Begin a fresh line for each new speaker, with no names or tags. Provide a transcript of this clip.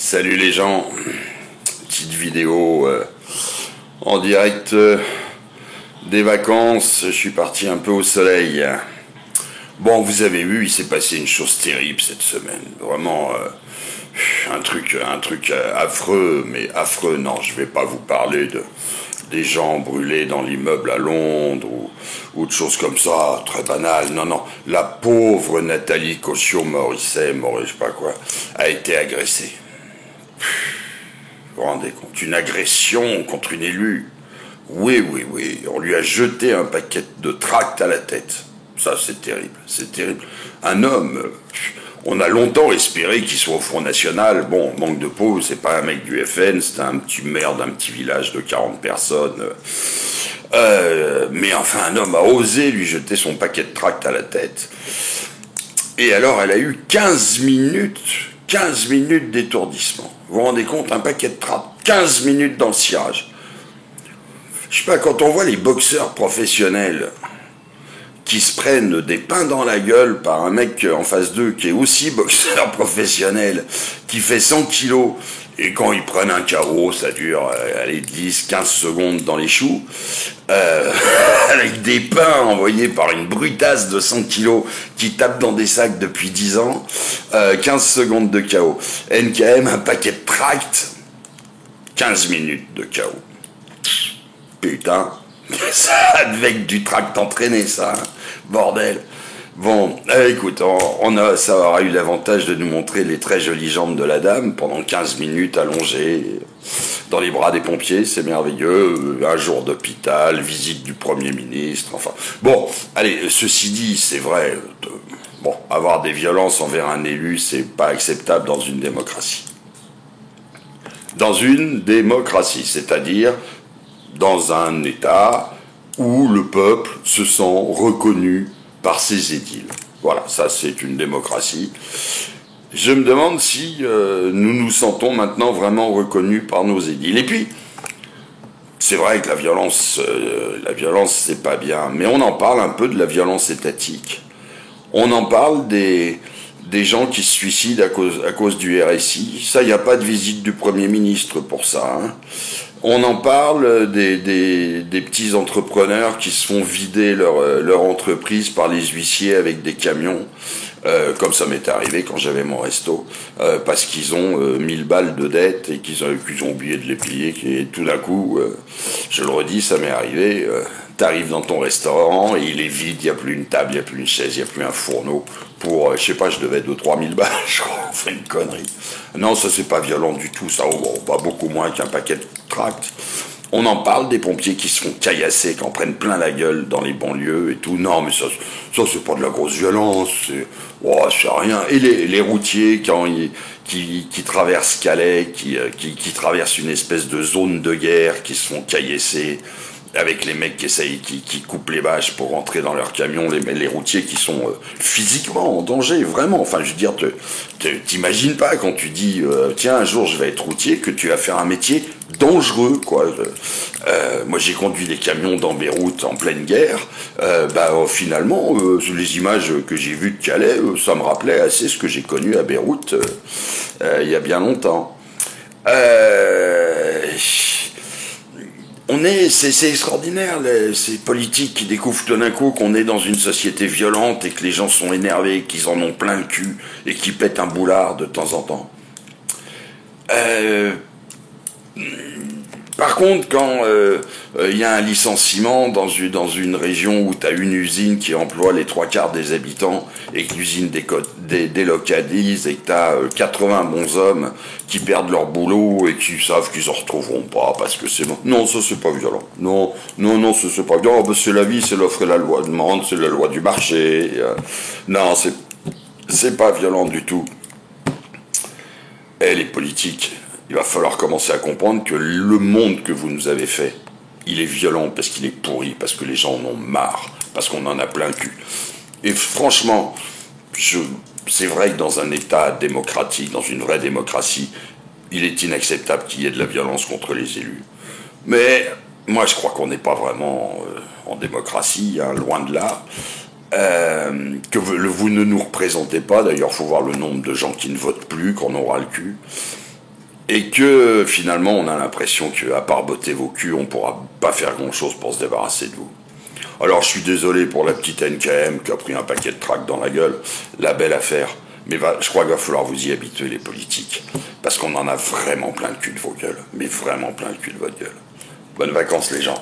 Salut les gens, petite vidéo en direct des vacances, je suis parti un peu au soleil. Bon, vous avez vu, il s'est passé une chose terrible cette semaine, vraiment un truc affreux, mais affreux, non, je vais pas vous parler des gens brûlés dans l'immeuble à Londres ou de choses comme ça, très banales. Non, non, la pauvre Nathalie Kosciusko-Morizet, je sais pas quoi, a été agressée. Vous vous rendez compte? Une agression contre une élue. Oui, oui, oui. On lui a jeté un paquet de tracts à la tête. Ça, c'est terrible. C'est terrible. Un homme, on a longtemps espéré qu'il soit au Front National. Bon, manque de peau, c'est pas un mec du FN, c'est un petit maire d'un petit village de 40 personnes. Mais enfin, un homme a osé lui jeter son paquet de tracts à la tête. Et alors, elle a eu 15 minutes d'étourdissement. Vous vous rendez compte, un paquet de tracts, 15 minutes dans le cirage. Je sais pas, quand on voit les boxeurs professionnels qui se prennent des pains dans la gueule par un mec en face d'eux qui est aussi boxeur professionnel, qui fait 100 kilos, et quand ils prennent un KO, ça dure, allez, 10, 15 secondes dans les choux, avec des pains envoyés par une brutasse de 100 kilos qui tape dans des sacs depuis 10 ans, 15 secondes de KO. NKM, un paquet de tracts, 15 minutes de KO. Putain, ça avec du tract entraîné, ça, hein. Bordel. Bon, écoute, ça aura eu l'avantage de nous montrer les très jolies jambes de la dame pendant 15 minutes allongées dans les bras des pompiers, c'est merveilleux. Un jour d'hôpital, visite du Premier ministre, enfin. Bon, allez, ceci dit, c'est vrai, bon, avoir des violences envers un élu, c'est pas acceptable dans une démocratie. Dans une démocratie, c'est-à-dire dans un État où le peuple se sent reconnu par ses édiles. Voilà, ça c'est une démocratie. Je me demande si nous nous sentons maintenant vraiment reconnus par nos édiles. Et puis, c'est vrai que la violence c'est pas bien, mais on en parle un peu de la violence étatique. On en parle des gens qui se suicident à cause du RSI. Ça, il n'y a pas de visite du Premier ministre pour ça, hein. On en parle des petits entrepreneurs qui se font vider leur entreprise par les huissiers avec des camions, comme ça m'est arrivé quand j'avais mon resto, parce qu'ils ont 1000 balles de dette et qu'ils ont oublié de les payer, et tout d'un coup, je le redis, ça m'est arrivé, t'arrives dans ton restaurant et il est vide, il n'y a plus une table, il n'y a plus une chaise, il n'y a plus un fourneau, pour, je sais pas, je devais 2-3 000 balles, je crois, on fait une connerie. Non, ça c'est pas violent du tout, ça, pas beaucoup moins qu'un paquet de tracts. On en parle des pompiers qui se font caillasser, qui en prennent plein la gueule dans les banlieues et tout. Non, mais ça c'est pas de la grosse violence, c'est rien. Et les routiers qui traversent Calais, qui traversent une espèce de zone de guerre, qui se font caillasser, avec les mecs qui coupent les bâches pour rentrer dans leur camion, les routiers qui sont physiquement en danger, vraiment. Enfin, je veux dire, t'imagines pas quand tu dis, tiens, un jour je vais être routier, que tu vas faire un métier dangereux, quoi. Moi, j'ai conduit des camions dans Beyrouth en pleine guerre. Finalement, les images que j'ai vues de Calais, ça me rappelait assez ce que j'ai connu à Beyrouth il y a bien longtemps. C'est extraordinaire, ces politiques qui découvrent tout d'un coup qu'on est dans une société violente et que les gens sont énervés, qu'ils en ont plein le cul et qu'ils pètent un boulard de temps en temps. Par contre, quand y a un licenciement dans une région où tu as une usine qui emploie les 3/4 des habitants et que l'usine délocalise et que tu as 80 bons hommes qui perdent leur boulot et qui savent qu'ils en retrouveront pas parce que c'est bon. Non, ça c'est pas violent. Non, ça c'est pas violent. C'est la vie, c'est l'offre et la loi demande, c'est la loi du marché. Non, c'est pas violent du tout. Et les politiques, il va falloir commencer à comprendre que le monde que vous nous avez fait, il est violent parce qu'il est pourri, parce que les gens en ont marre, parce qu'on en a plein le cul. Et franchement, c'est vrai que dans un État démocratique, dans une vraie démocratie, il est inacceptable qu'il y ait de la violence contre les élus. Mais moi, je crois qu'on n'est pas vraiment en démocratie, hein, loin de là. Que vous ne nous représentez pas, d'ailleurs, il faut voir le nombre de gens qui ne votent plus, qu'on aura le cul. Et que finalement, on a l'impression qu'à part botter vos culs, on pourra pas faire grand-chose pour se débarrasser de vous. Alors je suis désolé pour la petite NKM qui a pris un paquet de tracts dans la gueule, la belle affaire. Mais je crois qu'il va falloir vous y habituer, les politiques. Parce qu'on en a vraiment plein le cul de vos gueules. Mais vraiment plein le cul de votre gueule. Bonnes vacances, les gens.